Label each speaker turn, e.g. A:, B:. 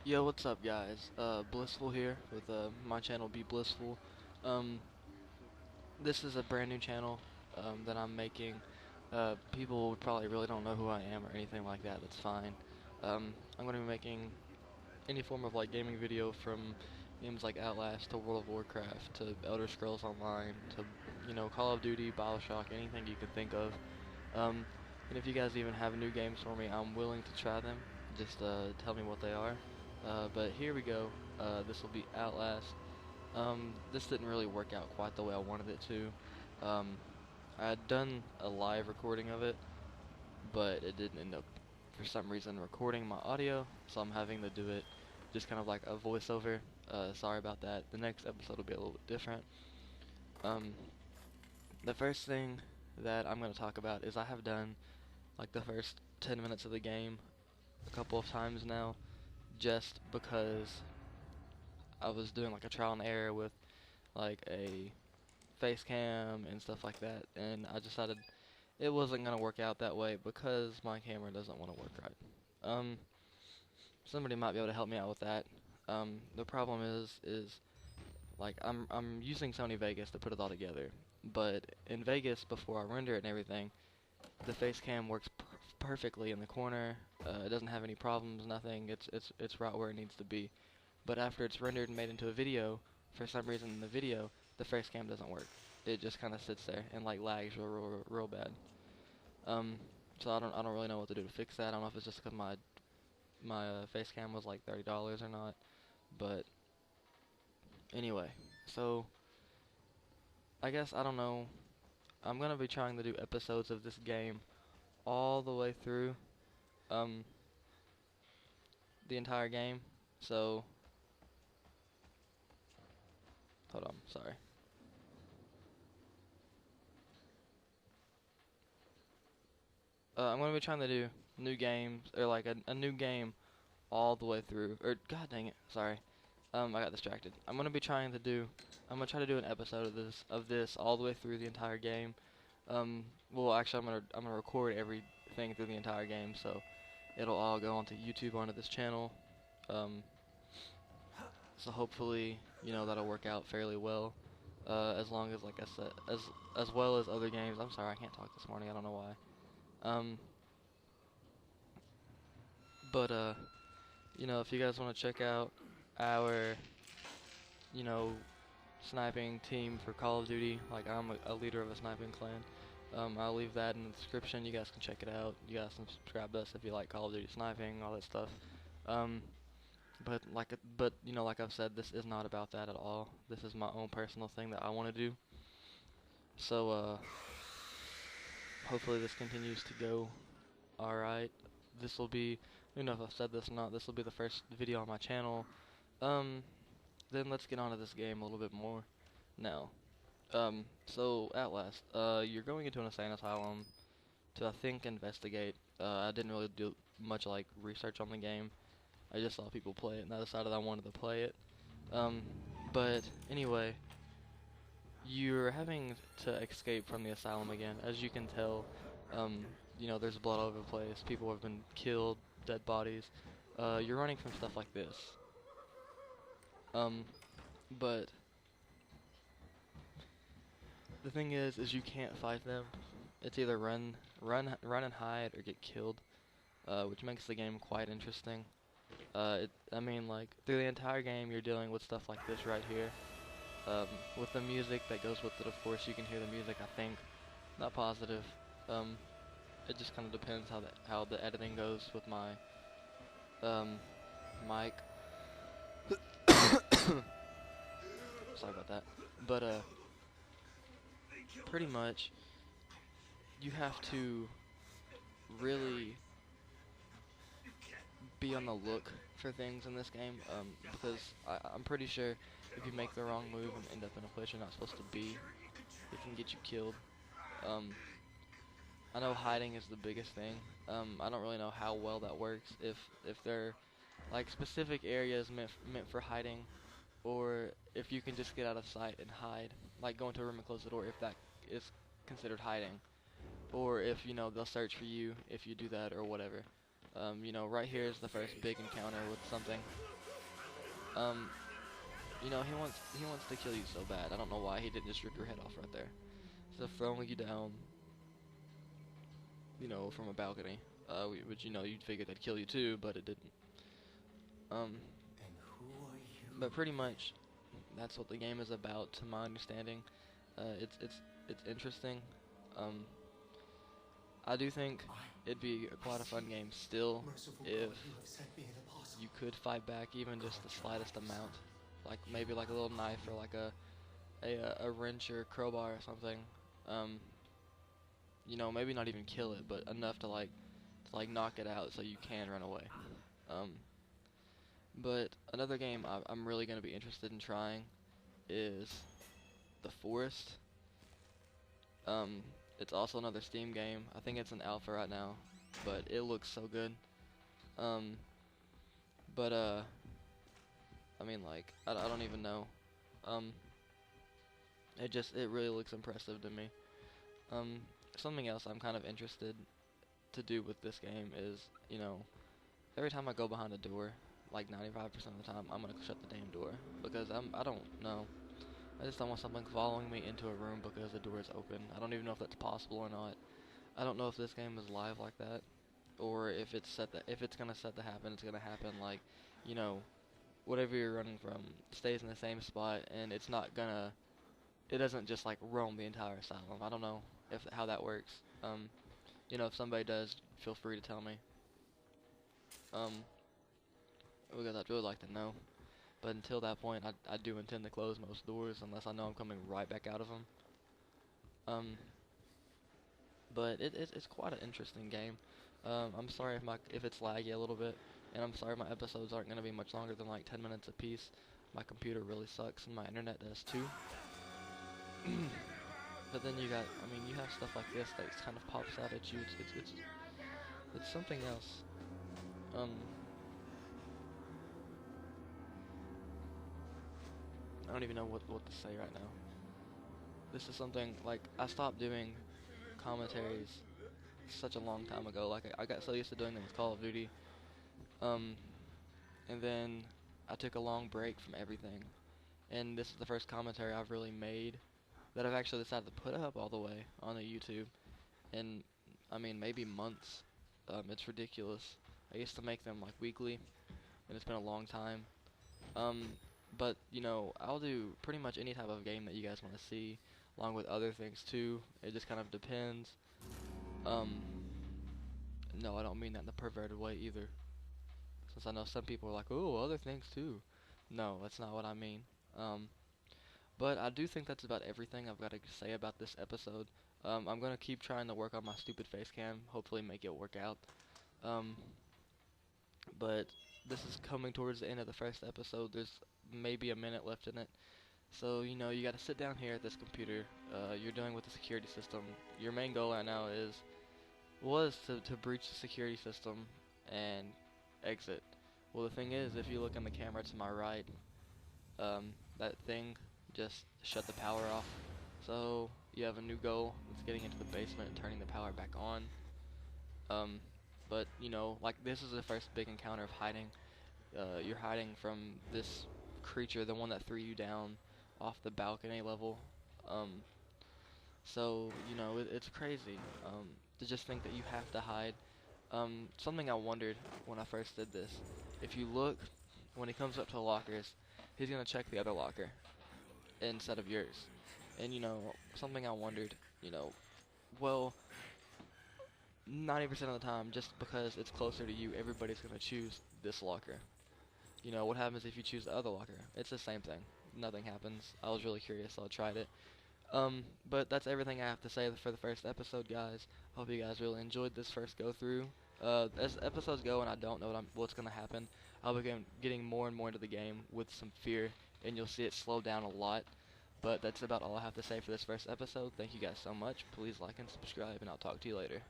A: Yo, what's up, guys? Blissful here with my channel Be Blissful. Um, this is a brand new channel that I'm making. People probably really don't know who I am or anything like that. That's fine. I'm going to be making any form of like gaming video from games like OutLast to World of Warcraft to Elder Scrolls Online to Call of Duty, BioShock, anything you can think of. Um, and if you guys even have new games for me, I'm willing to try them. Just tell me what they are. But here we go. This will be Outlast. This didn't really work out quite the way I wanted it to. I had done a live recording of it, but it didn't end up, for some reason, recording my audio, so I'm having to do it just kind of like a voiceover. Sorry about that. The next episode will be a little bit different. Um, the first thing that I'm going to talk about is I have done like the first 10 minutes of the game a couple of times now, just because I was doing like a trial and error with like a face cam and stuff like that, and I decided it wasn't gonna work out that way because my camera doesn't want to work right. Um, Somebody might be able to help me out with that. The problem is like I'm using Sony Vegas to put it all together, but in Vegas before I render it and everything, the face cam works perfectly in the corner. It doesn't have any problems, nothing. It's right where it needs to be. But after it's rendered and made into a video, for some reason in the video, the face cam doesn't work. It just kind of sits there and like lags real bad. Um, so I don't really know what to do to fix that. I don't know if it's just because my face cam was like $30 or not. But anyway, so I guess I don't know. I'm gonna be trying to do episodes of this game all the way through um the entire game. So hold on, sorry. I'm gonna be trying to do new games or like a new game all the way through. Or god dang it, sorry. I got distracted. I'm gonna try to do an episode of this all the way through the entire game. Well, actually, I'm gonna record everything through the entire game, so it'll all go onto YouTube onto this channel. Um, so hopefully, that'll work out fairly well. As long as, like I said, as well as other games. I'm sorry, I can't talk this morning. I don't know why. But if you guys want to check out our, you know, sniping team for Call of Duty, like I'm a leader of a sniping clan. I'll leave that in the description. You guys can check it out. You guys can subscribe to us if you like Call of Duty sniping, all that stuff. Um, but like I've said, this is not about that at all. This is my own personal thing that I want to do. So hopefully this continues to go all right. This will be, if I've said this or not. This will be the first video on my channel. Um, then let's get on to this game a little bit more now. So Outlast, you're going into an insane asylum to, I think, investigate. I didn't really do much like research on the game. I just saw people play it, and I decided I wanted to play it. Um, but anyway, you're having to escape from the asylum again. As you can tell, there's blood all over the place. People have been killed, dead bodies. You're running from stuff like this. Um, but the thing is you can't fight them. It's either run and hide or get killed, which makes the game quite interesting. I mean, like through the entire game, you're dealing with stuff like this right here. With the music that goes with it, of course, you can hear the music. I think, not positive. Um, it just kind of depends how the editing goes with my mic. Sorry about that. But pretty much, you have to really be on the look for things in this game, because I'm pretty sure if you make the wrong move and end up in a place you're not supposed to be, it can get you killed. I know hiding is the biggest thing. I don't really know how well that works, if they're like specific areas meant for hiding, or if you can just get out of sight and hide, like go into a room and close the door, if that is considered hiding, or if they'll search for you if you do that or whatever. You know, right here is the first big encounter with something. You know, he wants to kill you so bad. I don't know why he didn't just rip your head off right there. So throwing you down, you know, from a balcony, which, you know, you'd figure that'd kill you too, but it didn't. Um,
B: And who are you?
A: but pretty much, that's what the game is about, to my understanding. It's interesting. Um, I do think it'd be quite a fun game still
B: Merciful
A: if
B: God, you have sent me an apostle.
A: you could fight back even just the slightest amount, like maybe like a little knife or like a wrench or crowbar or something. You know, maybe not even kill it, but enough to like knock it out so you can run away. Um, but another game I'm really gonna be interested in trying is The Forest. Um, it's also another Steam game. I think it's an alpha right now, but it looks so good. Um, but I mean, like, I don't even know. Um, it really looks impressive to me. Um, Something else I'm kind of interested to do with this game is, you know, every time I go behind a door, like 95% of the time, I'm gonna shut the damn door because I don't know. I just don't want something following me into a room because the door is open. I don't even know if that's possible or not. I don't know if this game is live like that, or if it's if it's gonna set to happen, it's gonna happen like, you know, whatever you're running from stays in the same spot, and it doesn't just like roam the entire asylum. I don't know if how that works. You know, if somebody does, feel free to tell me. Um, because I'd really like to know. But until that point, I do intend to close most doors unless I know I'm coming right back out of them. Um, but it's quite an interesting game. I'm sorry if it's laggy a little bit, and I'm sorry my episodes aren't gonna be much longer than like 10 minutes apiece. My computer really sucks, and my internet does too. But then you have stuff like this that kind of pops out at you. It's something else. Um, I don't even know what to say right now. This is something like I stopped doing commentaries such a long time ago. Like I got so used to doing them with Call of Duty. Um, and then I took a long break from everything, and this is the first commentary I've really made that I've actually decided to put up all the way on the YouTube. And I mean, maybe months. It's ridiculous. I used to make them like weekly, and it's been a long time. Um, but you know, I'll do pretty much any type of game that you guys want to see, along with other things too. It just kind of depends. Um, no, I don't mean that in the perverted way either. Since I know some people are like, oh, other things too. No, that's not what I mean. Um, but I do think that's about everything I've got to say about this episode. I'm gonna keep trying to work on my stupid face cam. Hopefully, make it work out. Um, but this is coming towards the end of the first episode. There's maybe a minute left in it. So, you know, you gotta sit down here at this computer. You're dealing with the security system. Your main goal right now was to breach the security system and exit. Well, the thing is, if you look in the camera to my right, that thing just shut the power off. So, you have a new goal. It's getting into the basement and turning the power back on. Um, but, you know, like, this is the first big encounter of hiding. You're hiding from this creature, the one that threw you down off the balcony level. So, you know, it's crazy to just think that you have to hide. Something I wondered when I first did this, if you look, when he comes up to the lockers, he's going to check the other locker instead of yours. And, you know, something I wondered, you know, well, 90% of the time, just because it's closer to you, everybody's going to choose this locker. You know, what happens if you choose the other locker? It's the same thing. Nothing happens. I was really curious, so I tried it. But that's everything I have to say for the first episode, guys. Hope you guys really enjoyed this first go through. As episodes go and I don't know what's going to happen, I'll be getting more and more into the game with some fear, and you'll see it slow down a lot. But that's about all I have to say for this first episode. Thank you guys so much. Please like and subscribe, and I'll talk to you later.